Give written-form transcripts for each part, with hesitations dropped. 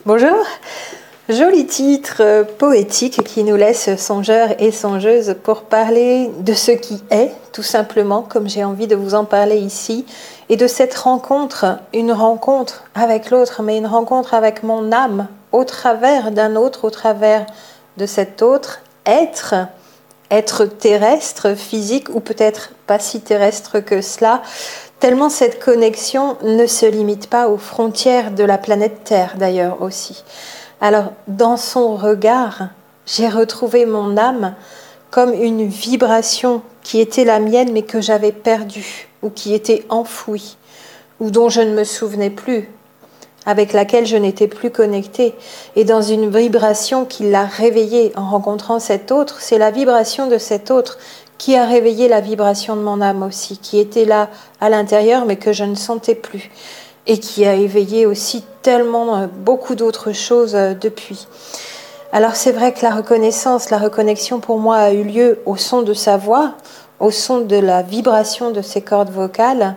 Bonjour, joli titre poétique qui nous laisse songeurs et songeuses pour parler de ce qui est, tout simplement, comme j'ai envie de vous en parler ici, et de cette rencontre, une rencontre avec l'autre, mais une rencontre avec mon âme, au travers d'un autre, au travers de cet autre être terrestre, physique, ou peut-être pas si terrestre que cela, tellement cette connexion ne se limite pas aux frontières de la planète Terre d'ailleurs aussi. Alors, dans son regard, j'ai retrouvé mon âme comme une vibration qui était la mienne mais que j'avais perdue, ou qui était enfouie, ou dont je ne me souvenais plus, avec laquelle je n'étais plus connectée. Et dans une vibration qui l'a réveillée en rencontrant cet autre, c'est la vibration de cet autre qui a réveillé la vibration de mon âme aussi, qui était là à l'intérieur mais que je ne sentais plus, et qui a éveillé aussi tellement beaucoup d'autres choses depuis. Alors c'est vrai que la reconnaissance, la reconnexion pour moi a eu lieu au son de sa voix, au son de la vibration de ses cordes vocales,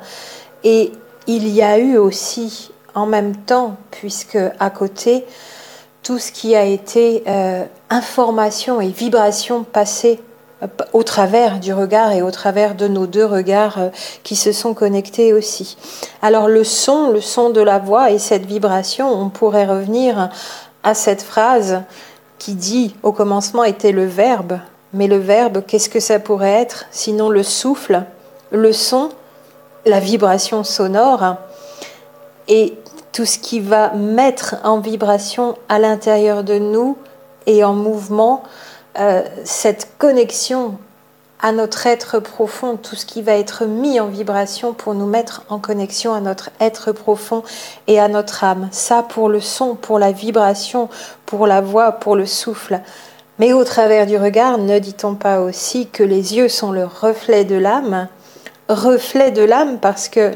et il y a eu aussi en même temps, puisque à côté, tout ce qui a été information et vibration passée au travers du regard et au travers de nos deux regards qui se sont connectés aussi. Alors le son de la voix et cette vibration, on pourrait revenir à cette phrase qui dit au commencement était le verbe, mais le verbe, qu'est-ce que ça pourrait être sinon le souffle, le son, la vibration sonore et tout ce qui va mettre en vibration à l'intérieur de nous et en mouvement cette connexion à notre être profond, tout ce qui va être mis en vibration pour nous mettre en connexion à notre être profond et à notre âme. Ça pour le son, pour la vibration, pour la voix, pour le souffle. Mais au travers du regard, ne dit-on pas aussi que les yeux sont le reflet de l'âme? Reflet de l'âme parce que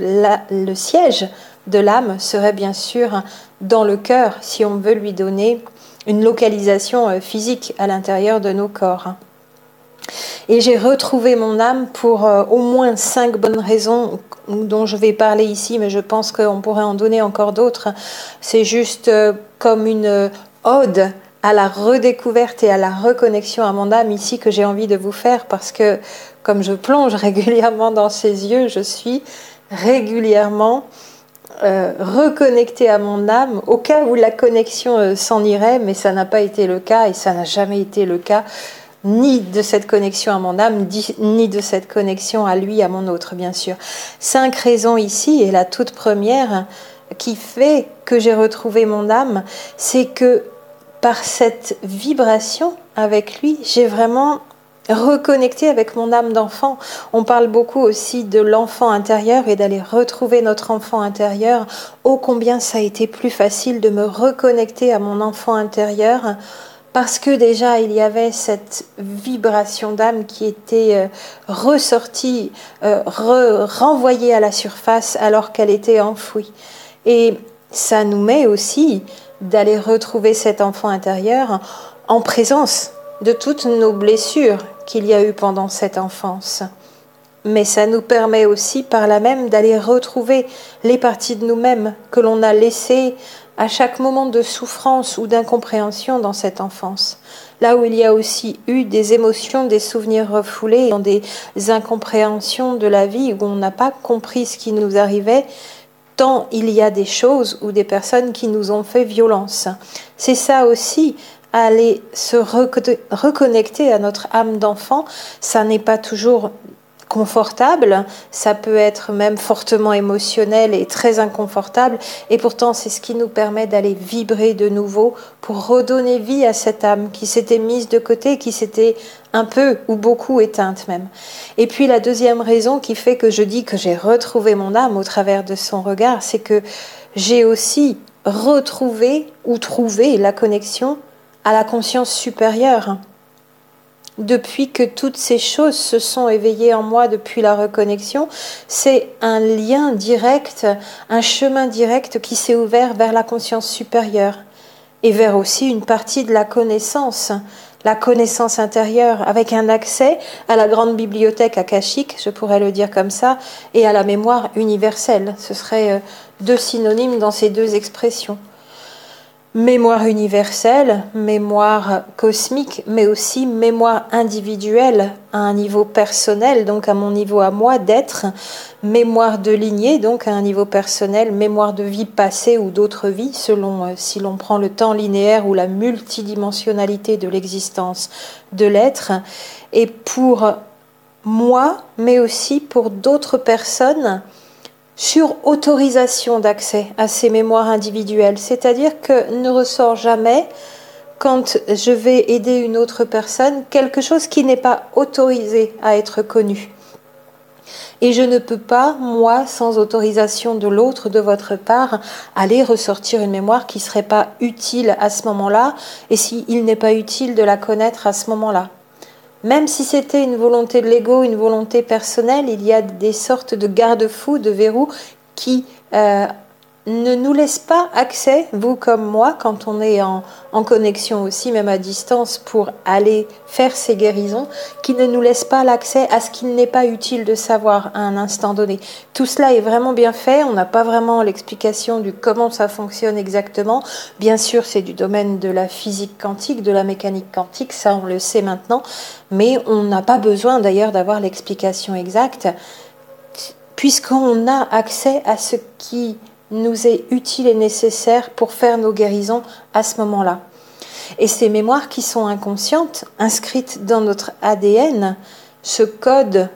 le siège de l'âme serait bien sûr dans le cœur, si on veut lui donner une localisation physique à l'intérieur de nos corps. Et j'ai retrouvé mon âme pour au moins 5 bonnes raisons dont je vais parler ici, mais je pense qu'on pourrait en donner encore d'autres. C'est juste comme une ode à la redécouverte et à la reconnexion à mon âme ici que j'ai envie de vous faire, parce que comme je plonge régulièrement dans ses yeux, je suis régulièrement reconnectée à mon âme, au cas où la connexion s'en irait, mais ça n'a pas été le cas et ça n'a jamais été le cas, ni de cette connexion à mon âme, ni de cette connexion à lui, à mon autre, bien sûr. 5 raisons ici, et la toute première qui fait que j'ai retrouvé mon âme, c'est que par cette vibration avec lui, j'ai vraiment reconnecter avec mon âme d'enfant. On parle beaucoup aussi de l'enfant intérieur et d'aller retrouver notre enfant intérieur. Oh, combien ça a été plus facile de me reconnecter à mon enfant intérieur, parce que déjà il y avait cette vibration d'âme qui était ressortie, renvoyée à la surface alors qu'elle était enfouie. Et ça nous met aussi d'aller retrouver cet enfant intérieur en présence de toutes nos blessures qu'il y a eu pendant cette enfance. Mais ça nous permet aussi par là même d'aller retrouver les parties de nous-mêmes que l'on a laissées à chaque moment de souffrance ou d'incompréhension dans cette enfance. Là où il y a aussi eu des émotions, des souvenirs refoulés, dans des incompréhensions de la vie où on n'a pas compris ce qui nous arrivait, tant il y a des choses ou des personnes qui nous ont fait violence. C'est ça aussi, aller se reconnecter à notre âme d'enfant. Ça n'est pas toujours confortable, ça peut être même fortement émotionnel et très inconfortable, et pourtant c'est ce qui nous permet d'aller vibrer de nouveau pour redonner vie à cette âme qui s'était mise de côté, qui s'était un peu ou beaucoup éteinte même. Et puis la deuxième raison qui fait que je dis que j'ai retrouvé mon âme au travers de son regard, c'est que j'ai aussi retrouvé ou trouvé la connexion à la conscience supérieure. Depuis que toutes ces choses se sont éveillées en moi depuis la reconnexion, c'est un lien direct, un chemin direct qui s'est ouvert vers la conscience supérieure et vers aussi une partie de la connaissance intérieure, avec un accès à la grande bibliothèque akashique, je pourrais le dire comme ça, et à la mémoire universelle. Ce serait 2 synonymes dans ces 2 expressions. mémoire universelle, mémoire cosmique, mais aussi mémoire individuelle à un niveau personnel, donc à mon niveau à moi d'être, mémoire de lignée, donc à un niveau personnel, mémoire de vie passée ou d'autres vies, selon si l'on prend le temps linéaire ou la multidimensionnalité de l'existence de l'être, et pour moi, mais aussi pour d'autres personnes, sur autorisation d'accès à ces mémoires individuelles. C'est-à-dire que ne ressort jamais, quand je vais aider une autre personne, quelque chose qui n'est pas autorisé à être connu. Et je ne peux pas, moi, sans autorisation de l'autre, de votre part, aller ressortir une mémoire qui ne serait pas utile à ce moment-là, et s'il n'est pas utile de la connaître à ce moment-là. Même si c'était une volonté de l'ego, une volonté personnelle, il y a des sortes de garde-fous, de verrous qui ne nous laissent pas accès, vous comme moi, quand on est en connexion aussi, même à distance, pour aller faire ces guérisons, qui ne nous laissent pas l'accès à ce qu'il n'est pas utile de savoir à un instant donné. Tout cela est vraiment bien fait, on n'a pas vraiment l'explication du comment ça fonctionne exactement. Bien sûr, c'est du domaine de la physique quantique, de la mécanique quantique, ça on le sait maintenant, mais on n'a pas besoin d'ailleurs d'avoir l'explication exacte, puisqu'on a accès à ce qui nous est utile et nécessaire pour faire nos guérisons à ce moment-là. Et ces mémoires qui sont inconscientes, inscrites dans notre ADN, ce code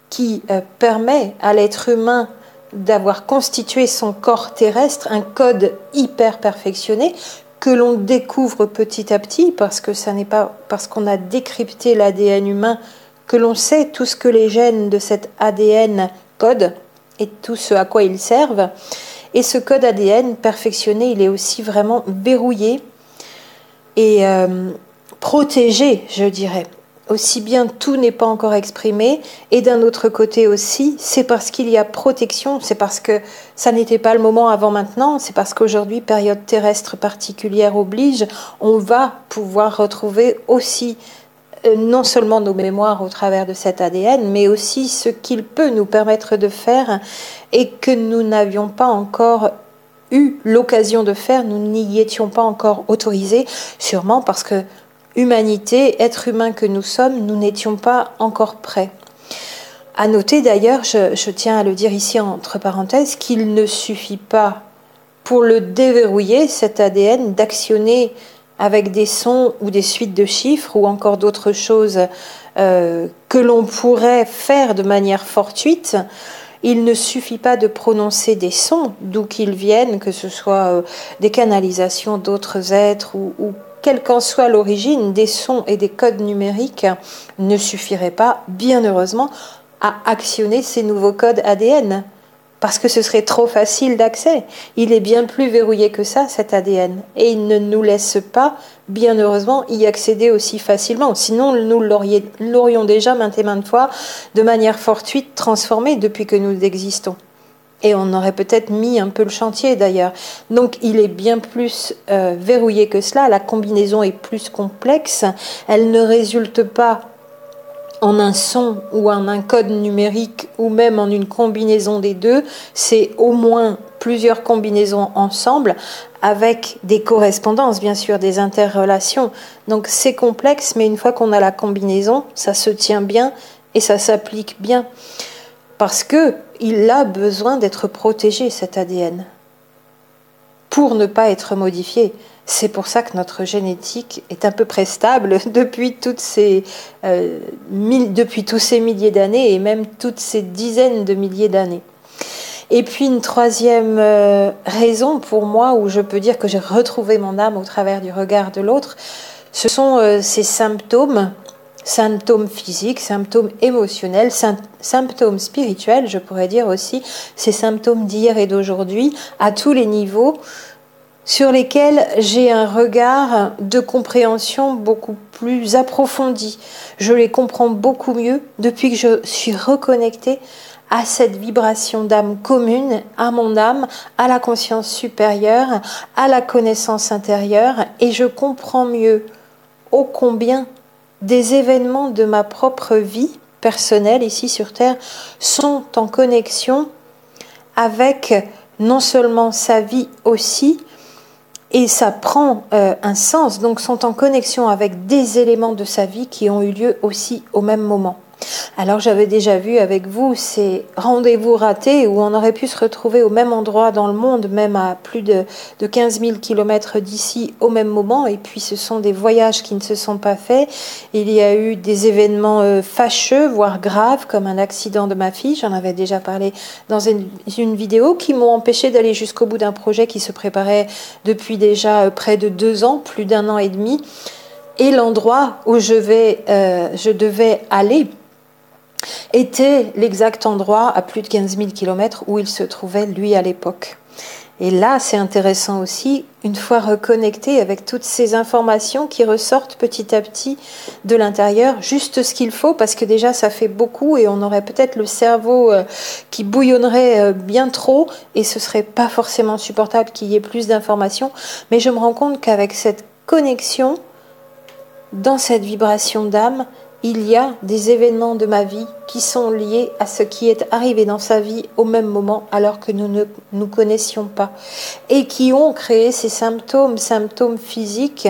qui permet à l'être humain d'avoir constitué son corps terrestre, un code hyper perfectionné, que l'on découvre petit à petit, parce que ça n'est pas parce qu'on a décrypté l'ADN humain que l'on sait tout ce que les gènes de cet ADN codent et tout ce à quoi ils servent. Et ce code ADN perfectionné, il est aussi vraiment verrouillé et protégé, je dirais. Aussi bien tout n'est pas encore exprimé, et d'un autre côté aussi, c'est parce qu'il y a protection, c'est parce que ça n'était pas le moment avant maintenant, c'est parce qu'aujourd'hui, période terrestre particulière oblige, on va pouvoir retrouver aussi non seulement nos mémoires au travers de cet ADN, mais aussi ce qu'il peut nous permettre de faire et que nous n'avions pas encore eu l'occasion de faire, nous n'y étions pas encore autorisés, sûrement parce que humanité, être humain que nous sommes, nous n'étions pas encore prêts. À noter d'ailleurs, je tiens à le dire ici entre parenthèses, qu'il ne suffit pas pour le déverrouiller, cet ADN, d'actionner avec des sons ou des suites de chiffres ou encore d'autres choses que l'on pourrait faire de manière fortuite. Il ne suffit pas de prononcer des sons, d'où qu'ils viennent, que ce soit des canalisations d'autres êtres ou quelle qu'en soit l'origine, des sons et des codes numériques ne suffiraient pas, bien heureusement, à actionner ces nouveaux codes ADN. Parce que ce serait trop facile d'accès. Il est bien plus verrouillé que ça, cet ADN. Et il ne nous laisse pas, bien heureusement, y accéder aussi facilement. Sinon, nous l'aurions déjà maintes et maintes fois, de manière fortuite, transformé depuis que nous existons. Et on aurait peut-être mis un peu le chantier d'ailleurs. Donc il est bien plus verrouillé que cela. La combinaison est plus complexe. Elle ne résulte pas en un son ou en un code numérique ou même en une combinaison des deux, c'est au moins plusieurs combinaisons ensemble avec des correspondances, bien sûr, des interrelations. Donc c'est complexe, mais une fois qu'on a la combinaison, ça se tient bien et ça s'applique bien. Parce qu'il a besoin d'être protégé, cet ADN, pour ne pas être modifié. C'est pour ça que notre génétique est à peu près stable depuis tous ces milliers d'années et même toutes ces dizaines de milliers d'années. Et puis une troisième raison pour moi où je peux dire que j'ai retrouvé mon âme au travers du regard de l'autre, ce sont ces symptômes physiques, symptômes émotionnels, symptômes spirituels, je pourrais dire aussi, ces symptômes d'hier et d'aujourd'hui à tous les niveaux, sur lesquels j'ai un regard de compréhension beaucoup plus approfondi. Je les comprends beaucoup mieux depuis que je suis reconnectée à cette vibration d'âme commune, à mon âme, à la conscience supérieure, à la connaissance intérieure, et je comprends mieux ô combien des événements de ma propre vie personnelle ici sur Terre sont en connexion avec non seulement sa vie aussi, et ça prend un sens, donc sont en connexion avec des éléments de sa vie qui ont eu lieu aussi au même moment. Alors j'avais déjà vu avec vous ces rendez-vous ratés où on aurait pu se retrouver au même endroit dans le monde, même à plus de 15 000 kilomètres d'ici au même moment, et puis ce sont des voyages qui ne se sont pas faits. Il y a eu des événements fâcheux, voire graves, comme un accident de ma fille, j'en avais déjà parlé dans une vidéo, qui m'ont empêché d'aller jusqu'au bout d'un projet qui se préparait depuis déjà près de 2 ans, plus d'1 an et demi, et l'endroit où je devais aller était l'exact endroit à plus de 15 000 kilomètres où il se trouvait lui à l'époque. Et là, c'est intéressant aussi, une fois reconnecté avec toutes ces informations qui ressortent petit à petit de l'intérieur, juste ce qu'il faut, parce que déjà ça fait beaucoup et on aurait peut-être le cerveau qui bouillonnerait bien trop et ce serait pas forcément supportable qu'il y ait plus d'informations. Mais je me rends compte qu'avec cette connexion, dans cette vibration d'âme, il y a des événements de ma vie qui sont liés à ce qui est arrivé dans sa vie au même moment alors que nous ne nous connaissions pas et qui ont créé ces symptômes physiques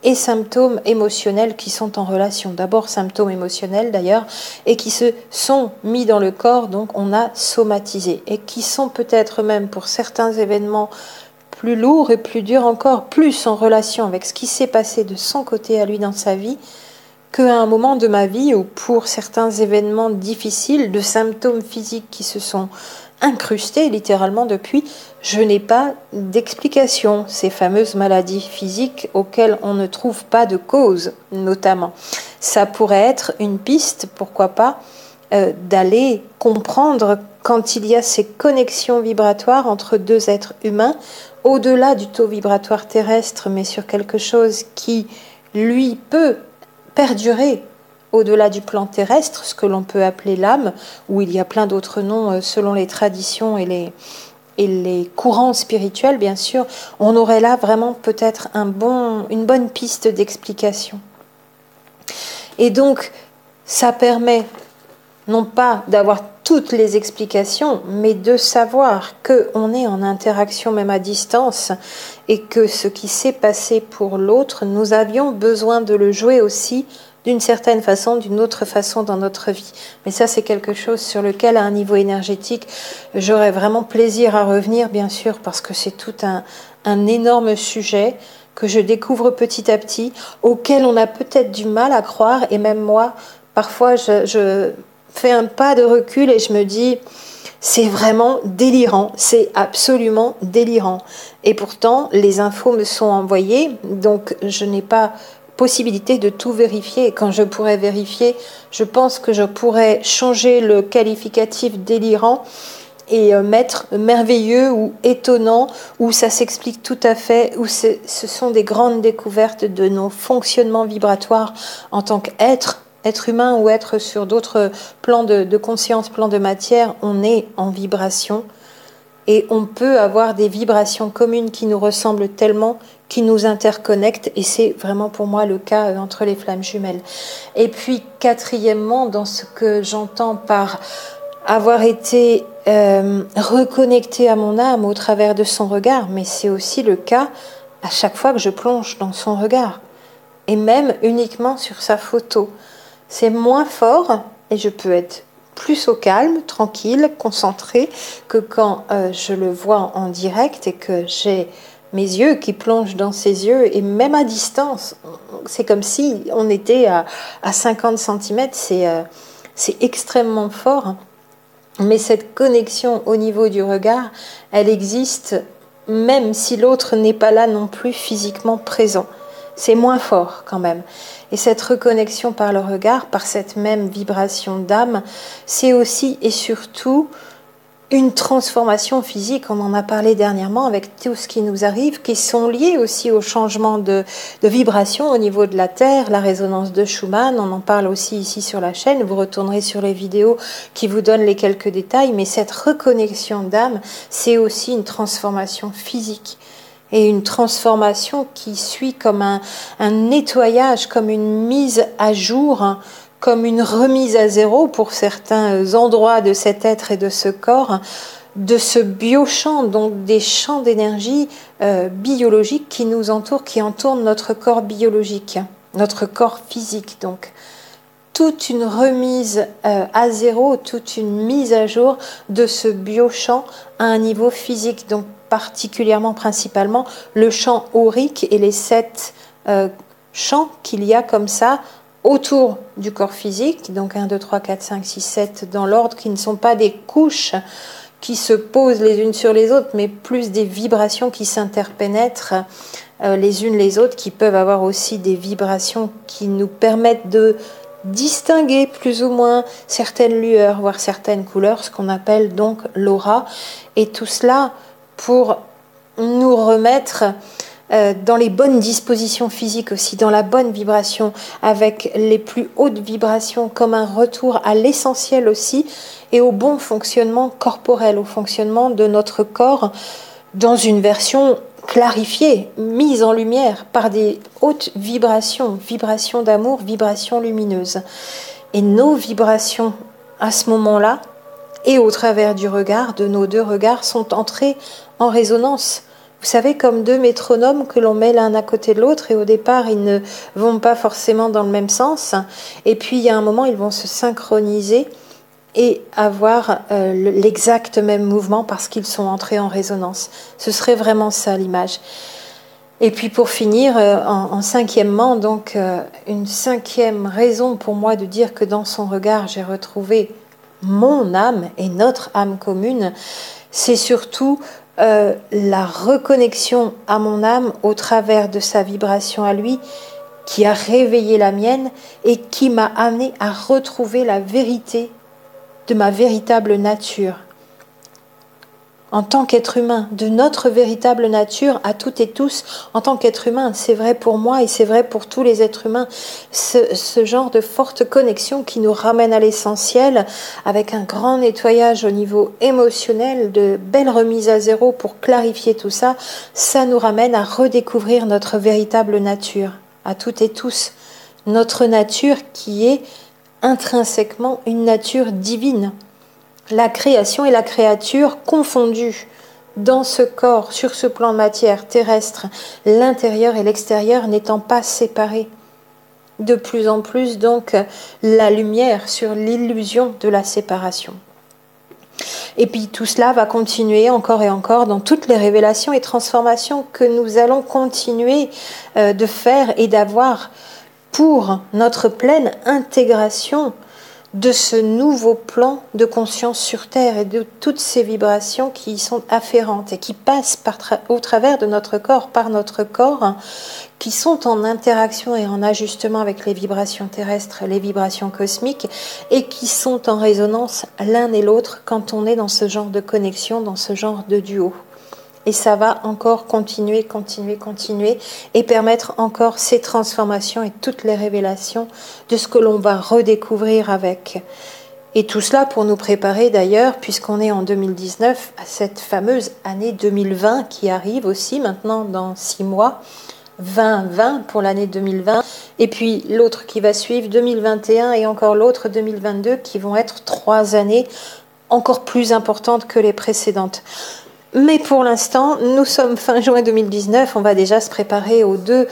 et symptômes émotionnels qui sont en relation. D'abord symptômes émotionnels d'ailleurs et qui se sont mis dans le corps, donc on a somatisé et qui sont peut-être même pour certains événements plus lourds et plus durs encore, plus en relation avec ce qui s'est passé de son côté à lui dans sa vie, qu'à un moment de ma vie où pour certains événements difficiles, de symptômes physiques qui se sont incrustés littéralement depuis, je n'ai pas d'explication. Ces fameuses maladies physiques auxquelles on ne trouve pas de cause, notamment. Ça pourrait être une piste, pourquoi pas, d'aller comprendre quand il y a ces connexions vibratoires entre deux êtres humains, au-delà du taux vibratoire terrestre, mais sur quelque chose qui, lui, peut perdurer au-delà du plan terrestre, ce que l'on peut appeler l'âme, où il y a plein d'autres noms selon les traditions et les courants spirituels, bien sûr. On aurait là vraiment peut-être une bonne piste d'explication. Et donc, ça permet non pas d'avoir toutes les explications, mais de savoir qu'on est en interaction même à distance et que ce qui s'est passé pour l'autre, nous avions besoin de le jouer aussi d'une certaine façon, d'une autre façon dans notre vie. Mais ça, c'est quelque chose sur lequel, à un niveau énergétique, j'aurais vraiment plaisir à revenir, bien sûr, parce que c'est tout un énorme sujet que je découvre petit à petit, auquel on a peut-être du mal à croire, et même moi, parfois, je fais un pas de recul et je me dis, c'est vraiment délirant, c'est absolument délirant. Et pourtant, les infos me sont envoyées, donc je n'ai pas possibilité de tout vérifier. Et quand je pourrais vérifier, je pense que je pourrais changer le qualificatif délirant et mettre merveilleux ou étonnant, où ça s'explique tout à fait, où ce sont des grandes découvertes de nos fonctionnements vibratoires en tant qu'être humain ou être sur d'autres plans de conscience, plans de matière. On est en vibration et on peut avoir des vibrations communes qui nous ressemblent tellement, qui nous interconnectent, et c'est vraiment pour moi le cas entre les flammes jumelles. Et puis quatrièmement, dans ce que j'entends par avoir été reconnecté à mon âme au travers de son regard, mais c'est aussi le cas à chaque fois que je plonge dans son regard, et même uniquement sur sa photo. C'est moins fort et je peux être plus au calme, tranquille, concentrée que quand je le vois en direct et que j'ai mes yeux qui plongent dans ses yeux, et même à distance, c'est comme si on était à 50 cm, c'est extrêmement fort. Mais cette connexion au niveau du regard, elle existe même si l'autre n'est pas là non plus physiquement présent. C'est moins fort quand même. Et cette reconnexion par le regard, par cette même vibration d'âme, c'est aussi et surtout une transformation physique. On en a parlé dernièrement avec tout ce qui nous arrive, qui sont liés aussi au changement de vibration au niveau de la Terre, la résonance de Schumann. On en parle aussi ici sur la chaîne. Vous retournerez sur les vidéos qui vous donnent les quelques détails. Mais cette reconnexion d'âme, c'est aussi une transformation physique. Et une transformation qui suit comme un nettoyage, comme une mise à jour, comme une remise à zéro pour certains endroits de cet être et de ce corps, de ce biochamp, donc des champs d'énergie biologique qui nous entourent, qui entourent notre corps biologique, notre corps physique. Donc, toute une remise à zéro, toute une mise à jour de ce biochamp à un niveau physique, donc particulièrement, principalement, le champ aurique et les 7 champs qu'il y a comme ça autour du corps physique, donc 1, 2, 3, 4, 5, 6, 7 dans l'ordre, qui ne sont pas des couches qui se posent les unes sur les autres, mais plus des vibrations qui s'interpénètrent les unes les autres, qui peuvent avoir aussi des vibrations qui nous permettent de distinguer plus ou moins certaines lueurs, voire certaines couleurs, ce qu'on appelle donc l'aura, et tout cela pour nous remettre dans les bonnes dispositions physiques aussi, dans la bonne vibration, avec les plus hautes vibrations, comme un retour à l'essentiel aussi, et au bon fonctionnement corporel, au fonctionnement de notre corps, dans une version clarifiée, mise en lumière par des hautes vibrations, vibrations d'amour, vibrations lumineuses. Et nos vibrations, à ce moment-là, et au travers du regard, de nos 2 regards, sont entrées en résonance. Vous savez, comme 2 métronomes que l'on met l'un à côté de l'autre, et au départ, ils ne vont pas forcément dans le même sens. Et puis, il y a un moment, ils vont se synchroniser et avoir l'exact même mouvement parce qu'ils sont entrés en résonance. Ce serait vraiment ça, l'image. Et puis, pour finir, en cinquièmement, donc, une 5e raison pour moi de dire que dans son regard, j'ai retrouvé mon âme et notre âme commune, c'est surtout la reconnexion à mon âme au travers de sa vibration à lui, qui a réveillé la mienne et qui m'a amené à retrouver la vérité de ma véritable nature. En tant qu'être humain, de notre véritable nature à toutes et tous, en tant qu'être humain, c'est vrai pour moi et c'est vrai pour tous les êtres humains, ce genre de forte connexion qui nous ramène à l'essentiel, avec un grand nettoyage au niveau émotionnel, de belles remises à zéro pour clarifier tout ça, ça nous ramène à redécouvrir notre véritable nature, à toutes et tous. Notre nature qui est intrinsèquement une nature divine. La création et la créature confondues dans ce corps, sur ce plan de matière terrestre, l'intérieur et l'extérieur n'étant pas séparés. De plus en plus, donc, la lumière sur l'illusion de la séparation. Et puis tout cela va continuer encore et encore dans toutes les révélations et transformations que nous allons continuer de faire et d'avoir pour notre pleine intégration de ce nouveau plan de conscience sur Terre et de toutes ces vibrations qui y sont afférentes et qui passent au travers de notre corps, par notre corps, qui sont en interaction et en ajustement avec les vibrations terrestres, les vibrations cosmiques, et qui sont en résonance l'un et l'autre quand on est dans ce genre de connexion, dans ce genre de duo. Et ça va encore continuer et permettre encore ces transformations et toutes les révélations de ce que l'on va redécouvrir avec. Et tout cela pour nous préparer d'ailleurs, puisqu'on est en 2019, à cette fameuse année 2020 qui arrive aussi maintenant dans 6 mois, 2020 pour l'année 2020, et puis l'autre qui va suivre 2021 et encore l'autre 2022 qui vont être 3 années encore plus importantes que les précédentes. Mais pour l'instant, nous sommes fin juin 2019, on va déjà se préparer aux 2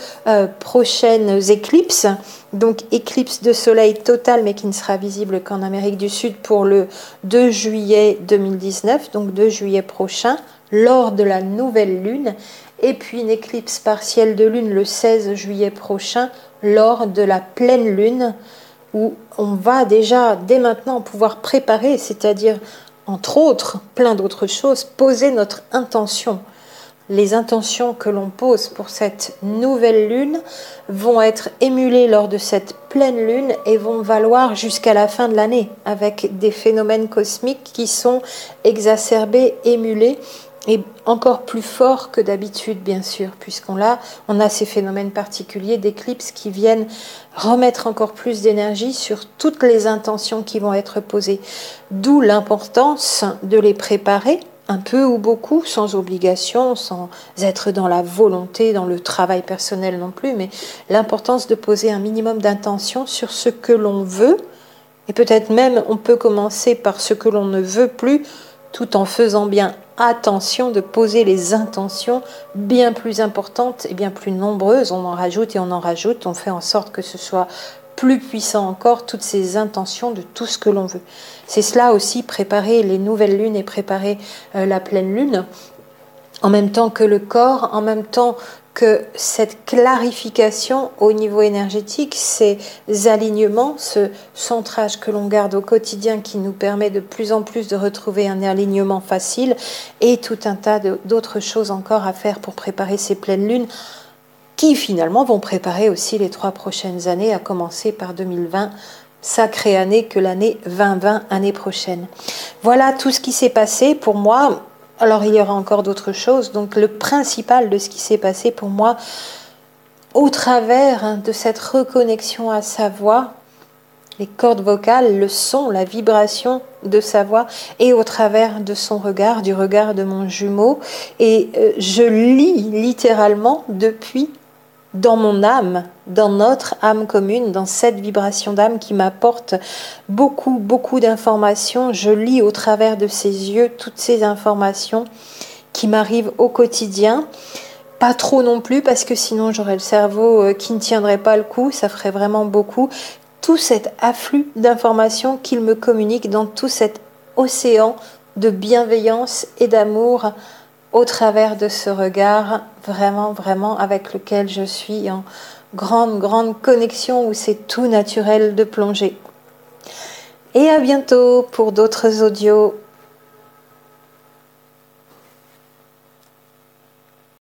prochaines éclipses. Donc éclipse de soleil totale, mais qui ne sera visible qu'en Amérique du Sud pour le 2 juillet 2019, donc 2 juillet prochain, lors de la nouvelle lune. Et puis une éclipse partielle de lune le 16 juillet prochain, lors de la pleine lune, où on va déjà dès maintenant pouvoir préparer, c'est-à-dire entre autres, plein d'autres choses, poser notre intention. Les intentions que l'on pose pour cette nouvelle lune vont être émulées lors de cette pleine lune et vont valoir jusqu'à la fin de l'année, avec des phénomènes cosmiques qui sont exacerbés, émulés, et encore plus forts que d'habitude, bien sûr, puisqu'on a ces phénomènes particuliers d'éclipses qui viennent remettre encore plus d'énergie sur toutes les intentions qui vont être posées. D'où l'importance de les préparer, un peu ou beaucoup, sans obligation, sans être dans la volonté, dans le travail personnel non plus, mais l'importance de poser un minimum d'intention sur ce que l'on veut, et peut-être même on peut commencer par ce que l'on ne veut plus, tout en faisant bien attention de poser les intentions bien plus importantes et bien plus nombreuses. On en rajoute et on en rajoute, on fait en sorte que ce soit plus puissant encore, toutes ces intentions de tout ce que l'on veut. C'est cela aussi, préparer les nouvelles lunes et préparer la pleine lune, en même temps que le corps, en même temps que cette clarification au niveau énergétique, ces alignements, ce centrage que l'on garde au quotidien qui nous permet de plus en plus de retrouver un alignement facile, et tout un tas d'autres choses encore à faire pour préparer ces pleines lunes, qui finalement vont préparer aussi les 3 prochaines années, à commencer par 2020, sacrée année que l'année 2020, année prochaine. Voilà tout ce qui s'est passé pour moi. Alors il y aura encore d'autres choses, donc le principal de ce qui s'est passé pour moi, au travers de cette reconnexion à sa voix, les cordes vocales, le son, la vibration de sa voix, et au travers de son regard, du regard de mon jumeau, et je lis littéralement depuis dans mon âme, dans notre âme commune, dans cette vibration d'âme qui m'apporte beaucoup, beaucoup d'informations. Je lis au travers de ses yeux toutes ces informations qui m'arrivent au quotidien. Pas trop non plus, parce que sinon j'aurais le cerveau qui ne tiendrait pas le coup, ça ferait vraiment beaucoup. Tout cet afflux d'informations qu'il me communique dans tout cet océan de bienveillance et d'amour, au travers de ce regard vraiment, vraiment avec lequel je suis en grande, grande connexion, où c'est tout naturel de plonger. Et à bientôt pour d'autres audios.